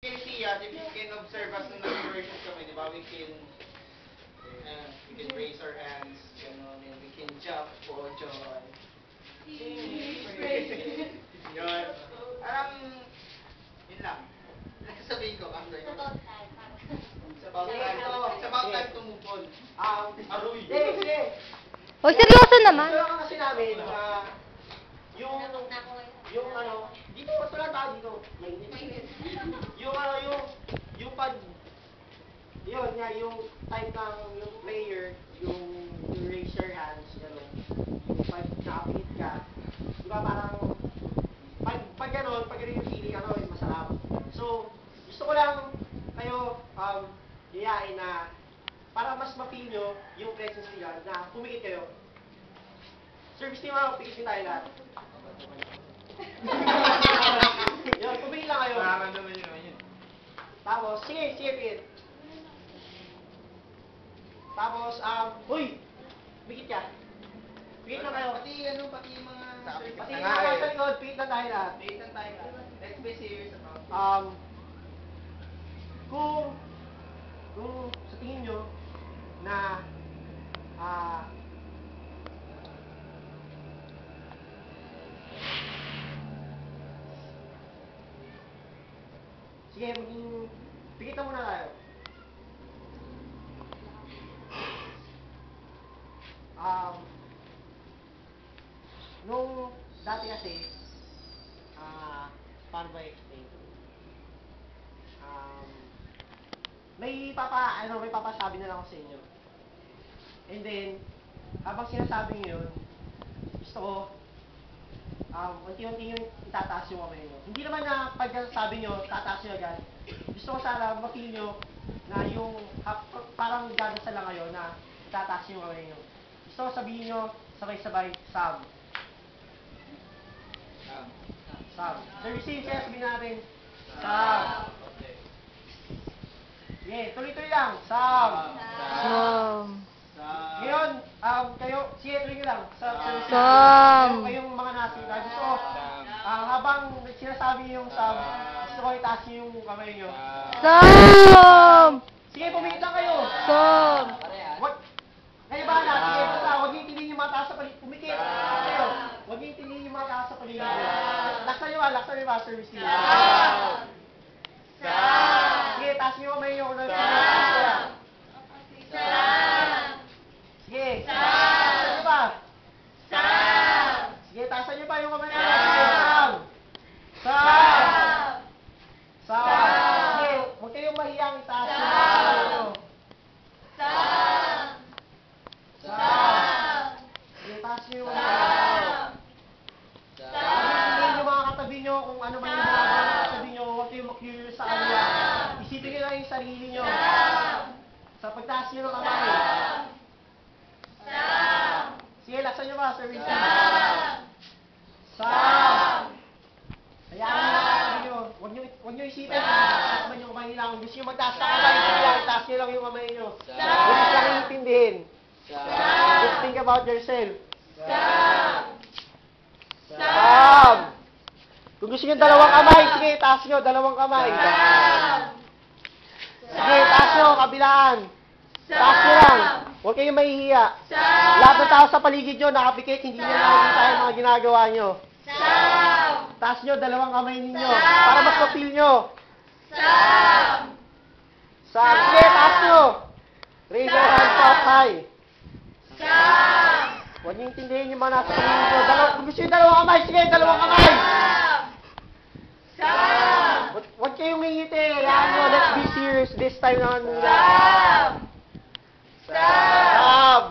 can see, if you can observe us nung nag-versions kami, di ba, we can raise our hands, gano'n, and we can jump for joy. Yun. Yun lang. Sabihin ko, after ko. It's about time to move on. Aroy. Sige. Hoy, seryoso naman. Ito lang kasi namin, yung ano, dito, tulad tayo dito. Yung pag, yun nga, yung type ng yung player, yung raise your hands, gano'n. Yung pag nakapit ka, di ba parang, pag gano'n, pag gano'n yung feeling, ano, yung masarap. So, gusto ko lang kayo, yayain na, para mas ma-feel nyo yung presence nila, na pumikit kayo. Sir, gusto nyo pikit tayo lahat. Yun, pumikit lang kayo. Nararamdaman nyo naman yun. Tapos, sige, pikit. Tapos, uy! Pikit ka. Pikit lang kayo. Pati yung mga... Pati yung mga sa likod, pikit lang tayo lahat. Pikit lang tayo lahat. Let's be serious about it. Kung sa tingin nyo, na, sige, pikit na muna tayo. Nung dati kasi, paano ba i-explain? May papasabi na lang ako sa inyo. And then, habang sinasabi nyo yun, gusto ko, unti-unti yung itataas yung kamay nyo. Hindi naman na pag sabi nyo, tataas nyo agad. Gusto ko sana ma-feel nyo na yung, parang dadasal lang kayo na itataas yung kamay nyo. Gusto ko sabihin nyo, sabay-sabay, Sam. Sam. Sir, receive siya, sabihin natin, Sam. Sige, tuloy-tuloy lang, Sam. Sam. Ngayon, kayo, sige, tuloy nyo lang. Sam. Kayong mga nasita. Gusto ko, habang sinasabi yung Sam, gusto ko itaas nyo yung kamay nyo. Sam. Sige, pumikit lang kayo. Sam. Ngayon ba na? Sige, basta, huwag nyo intindihin yung mga taas sa paligid. Pumikit. Kayo. Huwag nyo intindihin yung mga taas sa paligid. Laksan nyo ba, Sir Misty? Sige, taas nyo yung kamay nyo. Sige. Taasan nyo ba? Sige, taasan nyo ba yung kamay nyo? Sige, huwag kayong mahiyang itaas yung kamay nyo. Sige, taas nyo yung kamay nyo. Sabihin nyo mga katabi nyo kung ano man yung mga katabi nyo. Huwag kayong mag-curious sa kanila. Isipin nyo lang yung sarili nyo. Sa pagtaas nyo ng kamay. Sige, laksan nyo ba, Sir Winston? Sam! Hayaan nyo lang katabi nyo. Huwag nyo isipin kung taas man yung kamay nila. Kung gusto nyo magtaas na kamay, taas nyo lang yung kamay nyo. Huwag nyo lang iintindihin. Just think about yourself. Sam! Kung gusto nyo dalawang kamay, sige, taas nyo, dalawang kamay. Sige, taas nyo, kabilaan. Taas nyo lang. Huwag kayong mahihiya. Lahat ng tao sa paligid nyo, nakapikit, hindi nyo nakikita yung mga ginagawa nyo. Taas nyo, dalawang kamay ninyo. Para mas ma-feel nyo. Sam! Sige, taas nyo. Raise your hands up high. Huwag nyo intindihin yung mga nasa paligid nyo. Kung gusto nyo dalawang kamay, sige, dalawang kamay. Huwag kayong ngingiti. Hayaan nyo, let's be serious this time naman muna. Sam!